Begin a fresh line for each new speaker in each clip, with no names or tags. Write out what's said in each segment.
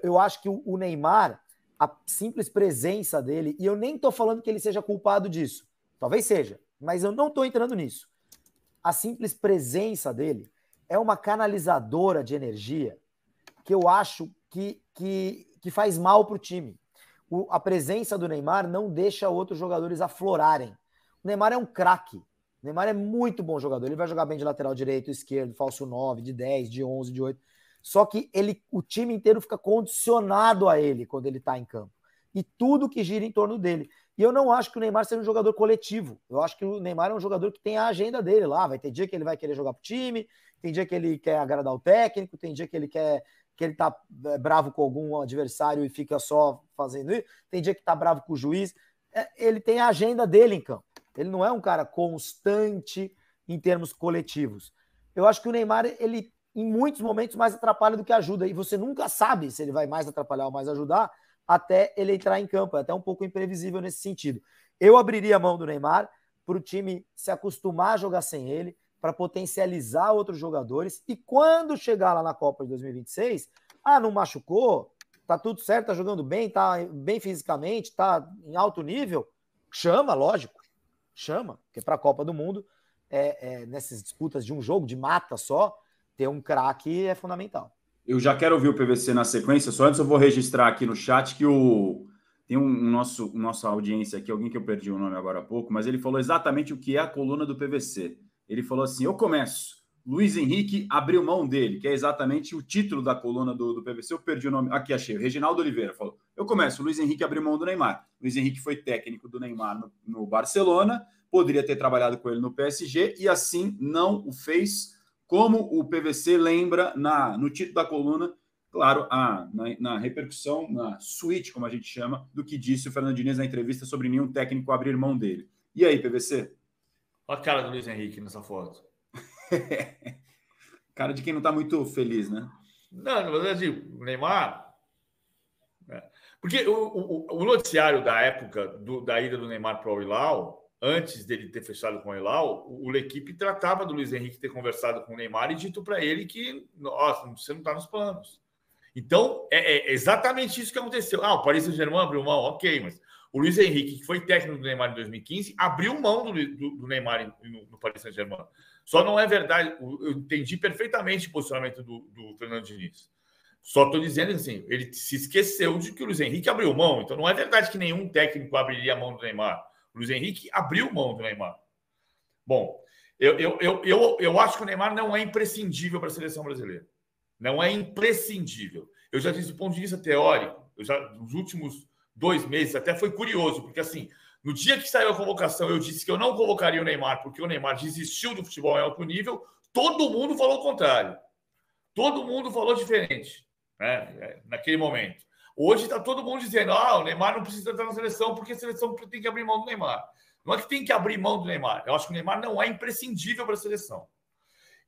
eu acho que o Neymar, a simples presença dele, e eu nem tô falando que ele seja culpado disso, talvez seja, mas eu não tô entrando nisso. A simples presença dele é uma canalizadora de energia que eu acho que faz mal pro time. A presença do Neymar não deixa outros jogadores aflorarem. O Neymar é um craque. O Neymar é muito bom jogador. Ele vai jogar bem de lateral direito, esquerdo, falso 9, de 10, de 11, de 8. Só que o time inteiro fica condicionado a ele quando ele está em campo. E tudo que gira em torno dele. E eu não acho que o Neymar seja um jogador coletivo. Eu acho que o Neymar é um jogador que tem a agenda dele lá. Vai ter dia que ele vai querer jogar pro time, tem dia que ele quer agradar o técnico, tem dia que ele quer que ele tá bravo com algum adversário e fica só fazendo isso, tem dia que tá bravo com o juiz. Ele tem a agenda dele em campo. Ele não é um cara constante em termos coletivos. Eu acho que o Neymar, ele em muitos momentos mais atrapalha do que ajuda, e você nunca sabe se ele vai mais atrapalhar ou mais ajudar até ele entrar em campo. É até um pouco imprevisível nesse sentido. Eu abriria a mão do Neymar para o time se acostumar a jogar sem ele, para potencializar outros jogadores, e quando chegar lá na Copa de 2026, não machucou, tá tudo certo, tá jogando bem, tá bem fisicamente, tá em alto nível, chama, lógico, chama, porque para a Copa do Mundo, nessas disputas de um jogo, de mata só, ter um craque é fundamental.
Eu já quero ouvir o PVC na sequência, só antes eu vou registrar aqui no chat que tem nossa audiência aqui, alguém que eu perdi o nome agora há pouco, mas ele falou exatamente o que é a coluna do PVC. Ele falou assim, eu começo, Luiz Henrique abriu mão dele, que é exatamente o título da coluna do PVC, eu perdi o nome, aqui achei, Reginaldo Oliveira falou, eu começo, Luiz Henrique abriu mão do Neymar. Luiz Henrique foi técnico do Neymar no Barcelona, poderia ter trabalhado com ele no PSG e assim não o fez, como o PVC lembra no título da coluna, claro, na repercussão, na suíte, como a gente chama, do que disse o Fernando Diniz na entrevista sobre nenhum técnico abrir mão dele. E aí, PVC?
Olha a cara do Luiz Henrique nessa foto.
Cara de quem não está muito feliz, né?
Não, na verdade, o Neymar... Porque o noticiário da época da ida do Neymar para o Hilal, antes dele ter fechado com o Hilal, o L'Equipe tratava do Luiz Henrique ter conversado com o Neymar e dito para ele que você não está nos planos. Então, é exatamente isso que aconteceu. O Paris Saint-Germain abriu mão, ok, mas o Luiz Henrique, que foi técnico do Neymar em 2015, abriu mão do Neymar no Paris Saint-Germain. Só não é verdade, eu entendi perfeitamente o posicionamento do Fernando Diniz. Só estou dizendo assim, ele se esqueceu de que o Luiz Henrique abriu mão. Então, não é verdade que nenhum técnico abriria a mão do Neymar. O Luiz Henrique abriu mão do Neymar. Bom, eu acho que o Neymar não é imprescindível para a seleção brasileira. Não é imprescindível. Eu já disse do ponto de vista teórico, nos últimos 2 meses, até foi curioso, porque assim, no dia que saiu a convocação, eu disse que eu não convocaria o Neymar, porque o Neymar desistiu do futebol em alto nível, todo mundo falou o contrário. Todo mundo falou diferente, né, naquele momento. Hoje está todo mundo dizendo o Neymar não precisa estar na seleção porque a seleção tem que abrir mão do Neymar. Não é que tem que abrir mão do Neymar. Eu acho que o Neymar não é imprescindível para a seleção.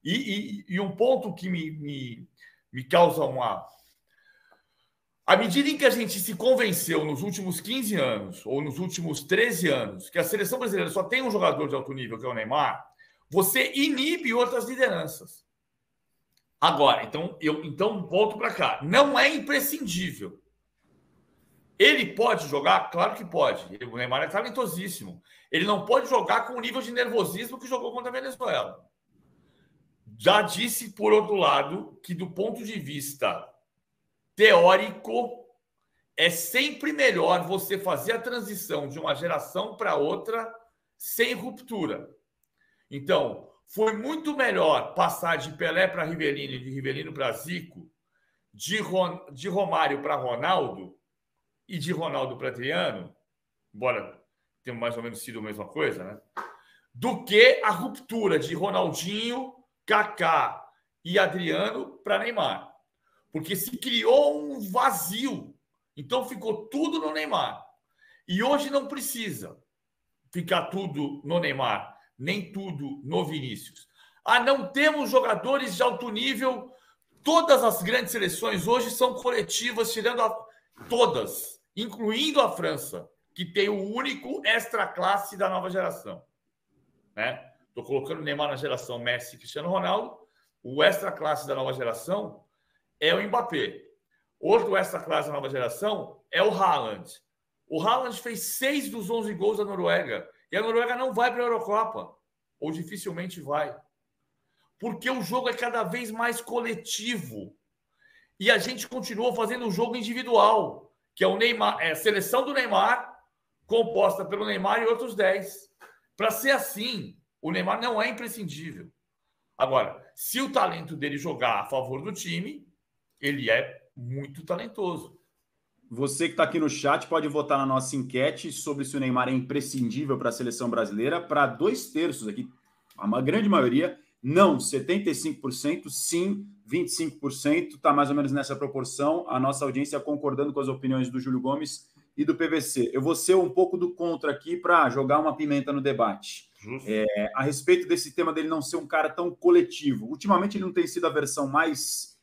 E um ponto que me causa uma... À medida em que a gente se convenceu nos últimos 15 anos ou nos últimos 13 anos que a seleção brasileira só tem um jogador de alto nível, que é o Neymar, você inibe outras lideranças. Agora, então volto para cá. Não é imprescindível. Ele pode jogar? Claro que pode. O Neymar é talentosíssimo. Ele não pode jogar com o nível de nervosismo que jogou contra a Venezuela. Já disse, por outro lado, que do ponto de vista teórico, é sempre melhor você fazer a transição de uma geração para outra sem ruptura. Então, foi muito melhor passar de Pelé para Rivelino e de Rivelino para Zico, de Romário para Ronaldo e de Ronaldo para Adriano, embora tenha mais ou menos sido a mesma coisa, né? Do que a ruptura de Ronaldinho, Kaká e Adriano para Neymar. Porque se criou um vazio. Então ficou tudo no Neymar. E hoje não precisa ficar tudo no Neymar, nem tudo no Vinícius. Não temos jogadores de alto nível. Todas as grandes seleções hoje são coletivas, tirando todas, incluindo a França, que tem o único extra-classe da nova geração. Estou colocando o Neymar na geração Messi e Cristiano Ronaldo. O extra-classe da nova geração é o Mbappé. Outro extra-classe da nova geração é o Haaland. O Haaland fez 6 dos 11 gols da Noruega. E a Noruega não vai para a Eurocopa. Ou dificilmente vai. Porque o jogo é cada vez mais coletivo. E a gente continua fazendo um jogo individual, que é o Neymar, é a seleção do Neymar, composta pelo Neymar e outros 10. Para ser assim, o Neymar não é imprescindível. Agora, se o talento dele jogar a favor do time, ele é muito talentoso.
Você que está aqui no chat pode votar na nossa enquete sobre se o Neymar é imprescindível para a seleção brasileira. Para 2/3 aqui, a grande maioria, não, 75%, sim, 25%, está mais ou menos nessa proporção. A nossa audiência concordando com as opiniões do Júlio Gomes e do PVC. Eu vou ser um pouco do contra aqui para jogar uma pimenta no debate. A respeito desse tema dele não ser um cara tão coletivo. Ultimamente ele não tem sido a versão mais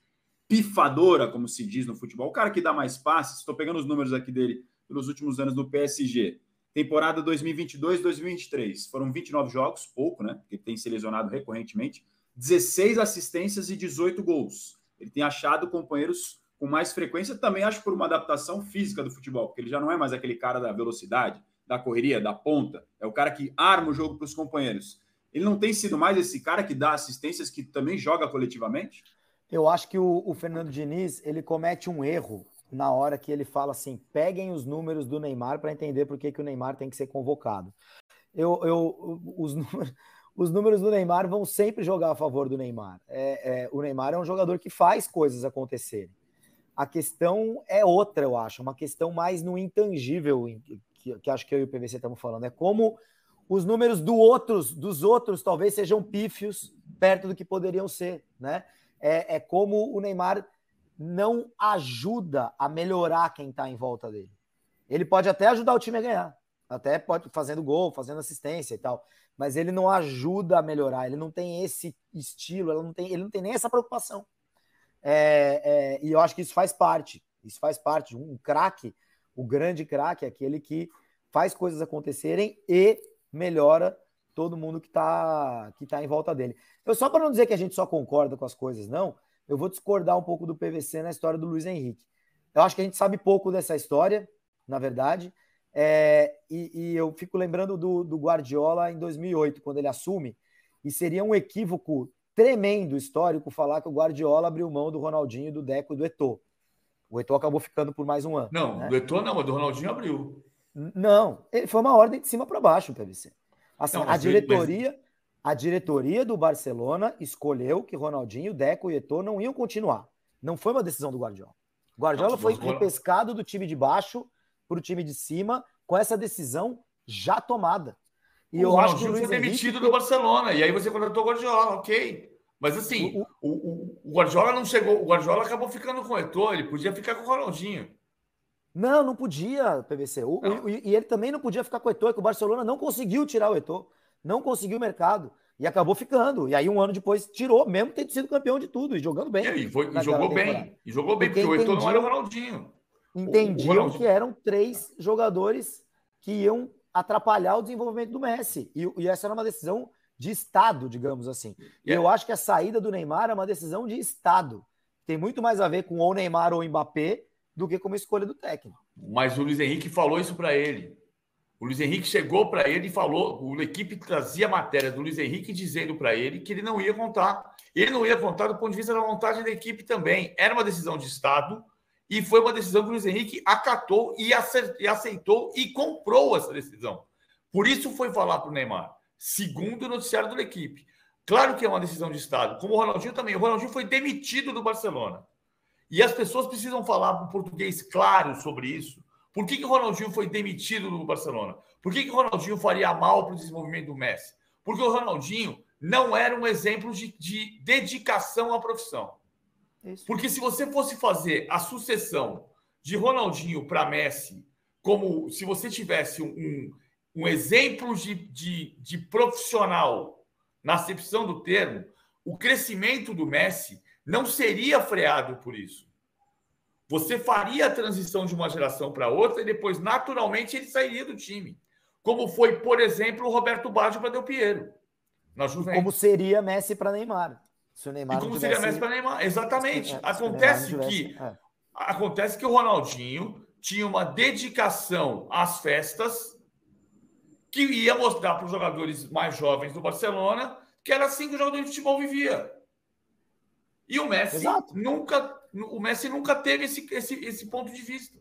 pifadora, como se diz no futebol. O cara que dá mais passes, estou pegando os números aqui dele pelos últimos anos do PSG. Temporada 2022-2023. Foram 29 jogos, pouco, né? Porque tem se lesionado recorrentemente. 16 assistências e 18 gols. Ele tem achado companheiros com mais frequência, também acho por uma adaptação física do futebol, porque ele já não é mais aquele cara da velocidade, da correria, da ponta. É o cara que arma o jogo para os companheiros. Ele não tem sido mais esse cara que dá assistências, que também joga coletivamente?
Eu acho que o Fernando Diniz, ele comete um erro na hora que ele fala assim, peguem os números do Neymar para entender por que o Neymar tem que ser convocado. Os números do Neymar vão sempre jogar a favor do Neymar. O Neymar é um jogador que faz coisas acontecerem. A questão é outra, eu acho, uma questão mais no intangível, que acho que eu e o PVC estamos falando. É como os números dos outros talvez sejam pífios perto do que poderiam ser, né? É como o Neymar não ajuda a melhorar quem está em volta dele. Ele pode até ajudar o time a ganhar, até pode fazendo gol, fazendo assistência e tal, mas ele não ajuda a melhorar, ele não tem esse estilo, ele não tem nem essa preocupação. E eu acho que isso faz parte. Um craque, o grande craque é aquele que faz coisas acontecerem e melhora todo mundo que tá em volta dele. Só para não dizer que a gente só concorda com as coisas, não, eu vou discordar um pouco do PVC na história do Luiz Henrique. Eu acho que a gente sabe pouco dessa história, na verdade, e eu fico lembrando do Guardiola em 2008, quando ele assume, e seria um equívoco tremendo histórico falar que o Guardiola abriu mão do Ronaldinho, do Deco e do Eto'o. O Eto'o acabou ficando por mais um ano.
Não, né? Do Eto'o não, mas do Ronaldinho abriu.
Não, foi uma ordem de cima para baixo, PVC. Assim, não, a diretoria do Barcelona escolheu que Ronaldinho, Deco e Eto'o não iam continuar. Não foi uma decisão do Guardiola. O Guardiola foi repescado do time de baixo para o time de cima com essa decisão já tomada.
E eu acho que o Luiz foi demitido do Barcelona, e aí você contratou o Guardiola, ok. Mas assim, o Guardiola não chegou, o Guardiola acabou ficando com o Eto'o, ele podia ficar com o Ronaldinho.
Não podia, PVC. E ele também não podia ficar com o Eto'o, que o Barcelona não conseguiu tirar o Eto'o, não conseguiu o mercado, e acabou ficando. E aí um ano depois tirou, mesmo tendo sido campeão de tudo, e jogando bem.
E jogou bem, porque o Eto'o não era o Ronaldinho.
Entendiam que eram 3 jogadores que iam atrapalhar o desenvolvimento do Messi. E essa era uma decisão de Estado, digamos assim. E eu acho que a saída do Neymar é uma decisão de Estado. Tem muito mais a ver com ou Neymar ou Mbappé do que com uma escolha do técnico.
Mas o Luiz Henrique falou isso para ele. O Luiz Henrique chegou para ele e falou, a equipe trazia matéria do Luiz Henrique dizendo para ele que ele não ia contar. Ele não ia contar do ponto de vista da montagem da equipe também. Era uma decisão de Estado e foi uma decisão que o Luiz Henrique acatou e aceitou e comprou essa decisão. Por isso foi falar para o Neymar, segundo o noticiário da equipe. Claro que é uma decisão de Estado, como o Ronaldinho também. O Ronaldinho foi demitido do Barcelona. E as pessoas precisam falar um português claro sobre isso. Por que o Ronaldinho foi demitido do Barcelona? Por que o Ronaldinho faria mal para o desenvolvimento do Messi? Porque o Ronaldinho não era um exemplo de dedicação à profissão. Isso. Porque se você fosse fazer a sucessão de Ronaldinho para Messi, como se você tivesse um exemplo de profissional na acepção do termo, o crescimento do Messi não seria freado por isso. Você faria a transição de uma geração para outra e depois, naturalmente, ele sairia do time. Como foi, por exemplo, o Roberto Baggio para Del Piero. Na Juventus.
Como seria Messi para Neymar.
Se o Neymar seria Messi para Neymar. Exatamente. Acontece que Acontece que o Ronaldinho tinha uma dedicação às festas que ia mostrar para os jogadores mais jovens do Barcelona que era assim que o jogador de futebol vivia. E o Messi nunca teve esse ponto de vista.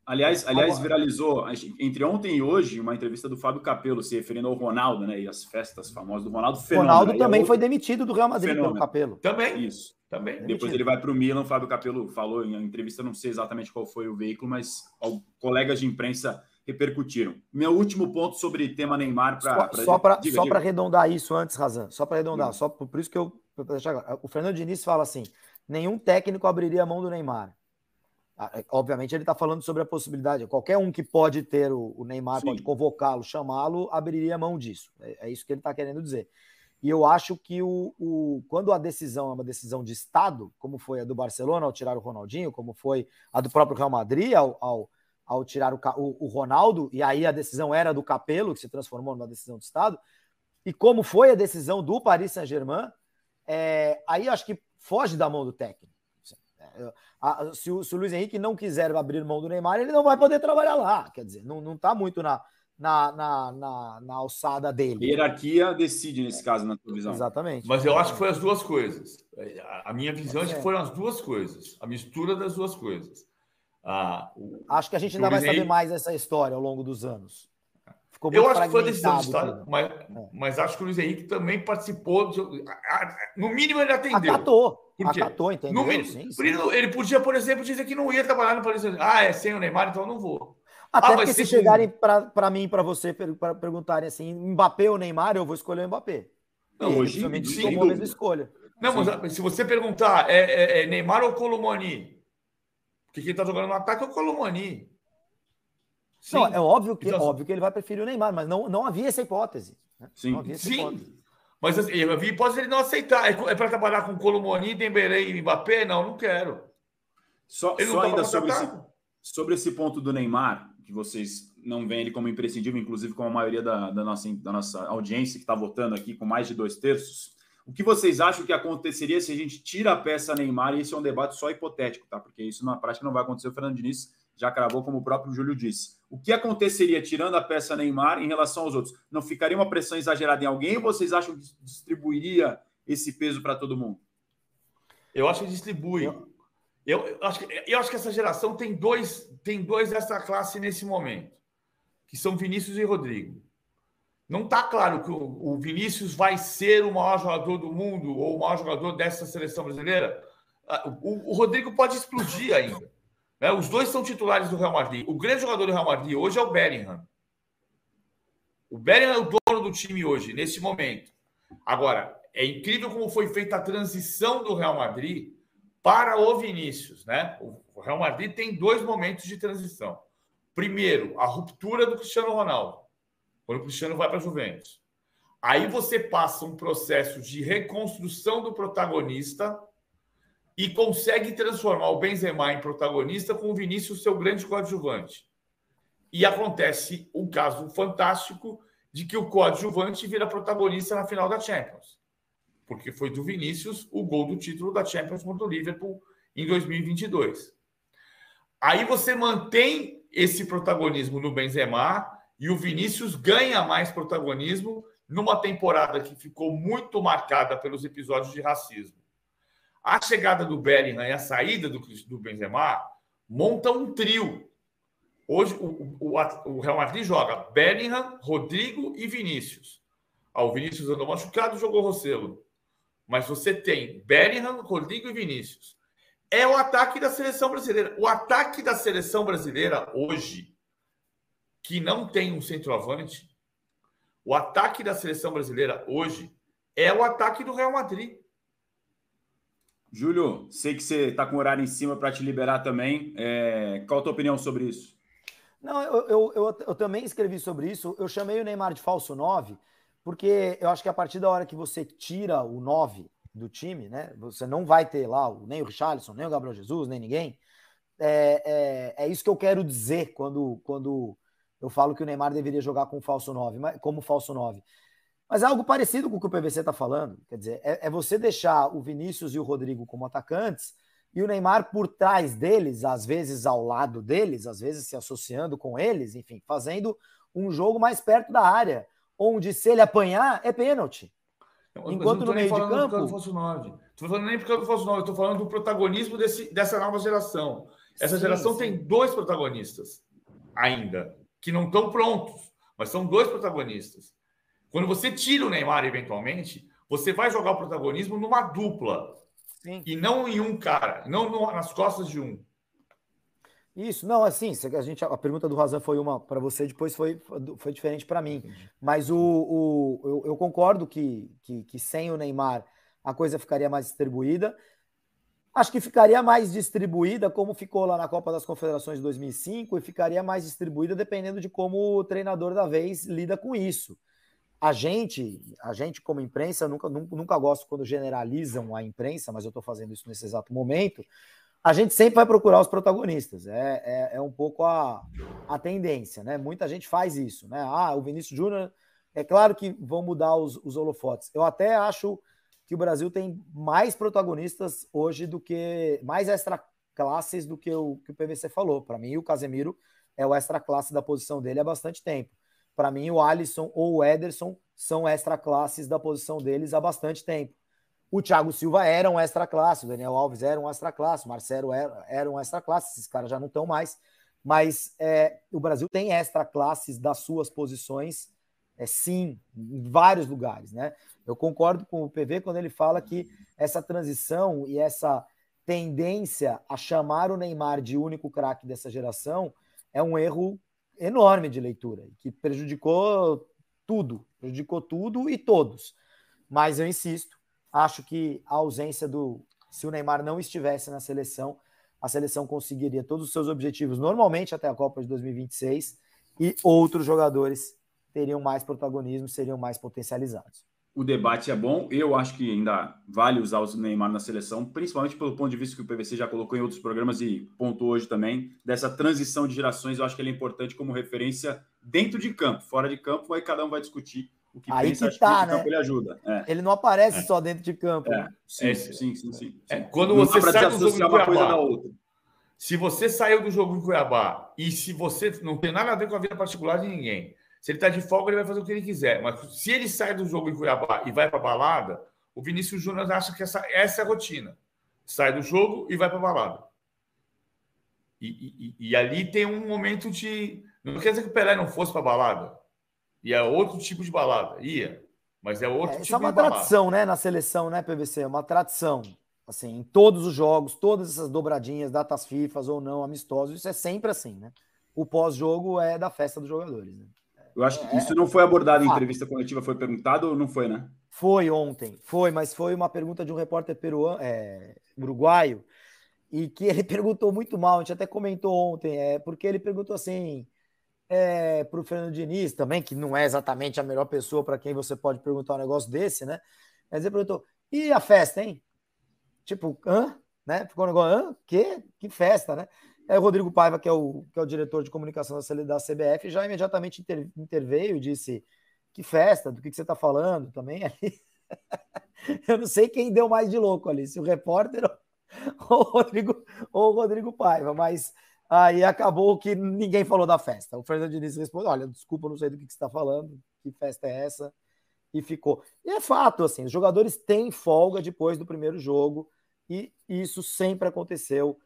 Aliás, viralizou entre ontem e hoje uma entrevista do Fábio Capello se referindo ao Ronaldo, né? E as festas famosas do Ronaldo.
Ronaldo também foi demitido do Real Madrid pelo Capello.
Também.
Isso.
Também.
Depois ele vai para o Milan. O Fábio Capello falou em entrevista, não sei exatamente qual foi o veículo, mas colegas de imprensa repercutiram. Meu último ponto sobre tema Neymar.
Só para arredondar isso antes, Razan. Só para arredondar. Só por isso que o Fernando Diniz fala assim: nenhum técnico abriria a mão do Neymar. Obviamente ele está falando sobre a possibilidade, qualquer um que pode ter o Neymar, pode convocá-lo, chamá-lo, abriria a mão disso. É isso que ele está querendo dizer. E eu acho que quando a decisão é uma decisão de Estado, como foi a do Barcelona ao tirar o Ronaldinho, como foi a do próprio Real Madrid ao tirar o Ronaldo, e aí a decisão era do Capello, que se transformou numa decisão de Estado, e como foi a decisão do Paris Saint-Germain, aí acho que foge da mão do técnico. Se o Luiz Henrique não quiser abrir mão do Neymar, ele não vai poder trabalhar lá. Quer dizer, não está muito na alçada dele.
A hierarquia decide nesse caso, na tua visão.
Exatamente.
Mas eu acho que foi as duas coisas. A minha visão é que foram as duas coisas. A mistura das duas coisas.
Acho que a gente ainda vai saber mais essa história ao longo dos anos.
Ficou muito fragmentado. Eu acho que foi a decisão de Estado, mas acho que o Luiz Henrique também participou. No mínimo, ele atendeu.
Acatou, entendeu?
No mínimo, sim. Ele podia, por exemplo, dizer que não ia trabalhar no Paris Saint-Germain. Sem o Neymar, então eu não vou.
Até porque se chegarem para mim e para você perguntarem assim, Mbappé ou Neymar, eu vou escolher o Mbappé.
Não, hoje
tomou a mesma escolha.
Não, mas se você perguntar Neymar ou Colomani, porque quem está jogando no ataque é o Colomani.
Sim. Não, é óbvio que ele vai preferir o Neymar, mas não havia essa hipótese. Né?
Sim.
Não havia essa hipótese.
Mas assim, eu havia hipótese ele não aceitar. É para trabalhar com Colomani, Dembélé e Mbappé? Não quero.
Só ainda sobre esse ponto do Neymar, que vocês não veem ele como imprescindível, inclusive com a maioria da nossa audiência que está votando aqui com mais de 2/3. O que vocês acham que aconteceria se a gente tira a peça Neymar? E esse é um debate só hipotético, tá? Porque isso na prática não vai acontecer. O Fernando Diniz já cravou, como o próprio Júlio disse. O que aconteceria tirando a peça Neymar em relação aos outros? Não ficaria uma pressão exagerada em alguém ou vocês acham que distribuiria esse peso para todo mundo?
Eu acho que distribui. Eu acho que essa geração tem dois dessa classe nesse momento, que são Vinícius e Rodrigo. Não está claro que o Vinícius vai ser o maior jogador do mundo ou o maior jogador dessa seleção brasileira. O Rodrigo pode explodir ainda. Né? Os dois são titulares do Real Madrid. O grande jogador do Real Madrid hoje é o Bellingham. O Bellingham é o dono do time hoje, nesse momento. Agora, é incrível como foi feita a transição do Real Madrid para o Vinícius. Né? O Real Madrid tem dois momentos de transição. Primeiro, a ruptura do Cristiano Ronaldo, quando o Cristiano vai para a Juventus. Aí você passa um processo de reconstrução do protagonista e consegue transformar o Benzema em protagonista com o Vinícius seu grande coadjuvante. E acontece um caso fantástico de que o coadjuvante vira protagonista na final da Champions. Porque foi do Vinícius o gol do título da Champions contra o Liverpool em 2022. Aí você mantém esse protagonismo no Benzema e o Vinícius ganha mais protagonismo numa temporada que ficou muito marcada pelos episódios de racismo. A chegada do Bellingham e a saída do Benzema monta um trio. Hoje, o Real Madrid joga Bellingham, Rodrigo e Vinícius. O Vinícius andou machucado, jogou Rossello. Mas você tem Bellingham, Rodrigo e Vinícius. É o ataque da seleção brasileira. O ataque da seleção brasileira hoje, que não tem um centroavante, o ataque da seleção brasileira hoje é o ataque do Real Madrid.
Júlio, sei que você está com o horário em cima para te liberar também. Qual a tua opinião sobre isso?
Não, eu também escrevi sobre isso. Eu chamei o Neymar de falso 9, porque eu acho que a partir da hora que você tira o 9 do time, né, você não vai ter lá nem o Richarlison, nem o Gabriel Jesus, nem ninguém. É isso que eu quero dizer quando eu falo que o Neymar deveria jogar como falso 9. Mas é algo parecido com o que o PVC está falando. Quer dizer, é você deixar o Vinícius e o Rodrigo como atacantes e o Neymar por trás deles, às vezes ao lado deles, às vezes se associando com eles, enfim, fazendo um jogo mais perto da área, onde se ele apanhar, é pênalti. Enquanto no meio de campo... Por causa do
falso 9. Estou falando nem por causa do falso 9, estou falando do protagonismo dessa nova geração. Essa geração tem 2 protagonistas ainda, que não estão prontos, mas são 2 protagonistas. Quando você tira o Neymar, eventualmente, você vai jogar o protagonismo numa dupla. Sim. E não em um cara, não nas costas de um.
Isso, não, assim, a pergunta do Razan foi uma para você, depois foi diferente para mim. Mas eu concordo que sem o Neymar a coisa ficaria mais distribuída. Acho que ficaria mais distribuída como ficou lá na Copa das Confederações de 2005 e ficaria mais distribuída dependendo de como o treinador da vez lida com isso. A gente como imprensa, nunca gosto quando generalizam a imprensa, mas eu estou fazendo isso nesse exato momento. A gente sempre vai procurar os protagonistas. É um pouco a tendência, né? Muita gente faz isso, né? O Vinícius Júnior, é claro que vão mudar os holofotes. Eu até acho que o Brasil tem mais protagonistas hoje mais extra classes do que o PVC falou. Para mim, o Casemiro é o extra classe da posição dele há bastante tempo. Para mim, o Alisson ou o Ederson são extra classes da posição deles há bastante tempo. O Thiago Silva era um extra classe, o Daniel Alves era um extra classe, o Marcelo era um extra classe, esses caras já não estão mais. Mas o Brasil tem extra classes das suas posições, sim, em vários lugares, né? Eu concordo com o PV quando ele fala que essa transição e essa tendência a chamar o Neymar de único craque dessa geração é um erro enorme de leitura, que prejudicou tudo e todos. Mas eu insisto, acho que a ausência se o Neymar não estivesse na seleção, a seleção conseguiria todos os seus objetivos normalmente até a Copa de 2026 e outros jogadores teriam mais protagonismo, seriam mais potencializados.
O debate é bom. Eu acho que ainda vale usar o Neymar na seleção, principalmente pelo ponto de vista que o PVC já colocou em outros programas e pontuou hoje também, dessa transição de gerações. Eu acho que ele é importante como referência dentro de campo. Fora de campo, aí cada um vai discutir o que
aí
pensa.
Que tá,
acho que
né?
Campo ele ajuda.
Ele não aparece só dentro de campo.
Sim.
Quando você sai do jogo em
uma coisa da outra.
Se você saiu do jogo em Cuiabá e se você não tem nada a ver com a vida particular de ninguém, se ele está de folga, ele vai fazer o que ele quiser. Mas se ele sai do jogo em Cuiabá e vai para a balada, o Vinícius Júnior acha que essa é a rotina. Sai do jogo e vai para a balada. E ali tem um momento de... Não quer dizer que o Pelé não fosse para a balada. E é outro tipo de balada. Ia. Mas é outro tipo de balada. Isso é
uma tradição, né? Na seleção, né, PVC? É uma tradição. Assim, em todos os jogos, todas essas dobradinhas, datas FIFAs ou não, amistosos, isso é sempre assim, né? O pós-jogo é da festa dos jogadores, né?
Eu acho que isso não foi abordado em entrevista coletiva, foi perguntado ou não foi, né?
Foi ontem, mas foi uma pergunta de um repórter uruguaio, e que ele perguntou muito mal, a gente até comentou ontem, porque ele perguntou assim, para o Fernando Diniz também, que não é exatamente a melhor pessoa para quem você pode perguntar um negócio desse, né? Mas ele perguntou, e a festa, hein? Tipo, né? Ficou um negócio, que festa, né? Aí o Rodrigo Paiva, que é o diretor de comunicação da CBF, já imediatamente interveio e disse, que festa, do que você está falando também ali. Eu não sei quem deu mais de louco ali, se o repórter ou o Rodrigo Paiva, mas aí acabou que ninguém falou da festa. O Fernando Diniz respondeu, olha, desculpa, não sei do que você está falando, que festa é essa? E ficou. E é fato, assim, os jogadores têm folga depois do primeiro jogo, e isso sempre aconteceu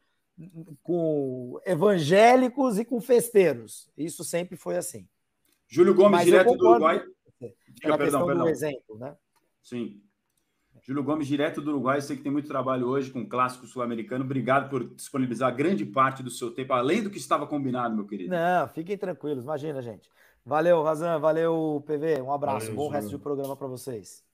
com evangélicos e com festeiros. Isso sempre foi assim.
Júlio Gomes, direto do Uruguai.
Perdão. Exemplo, né?
Sim. Júlio Gomes, direto do Uruguai. Eu sei que tem muito trabalho hoje com o clássico sul-americano. Obrigado por disponibilizar grande parte do seu tempo, além do que estava combinado, meu querido.
Não, fiquem tranquilos. Imagina, gente. Valeu, Razan. Valeu, PV. Um abraço. Bom resto de programa para vocês.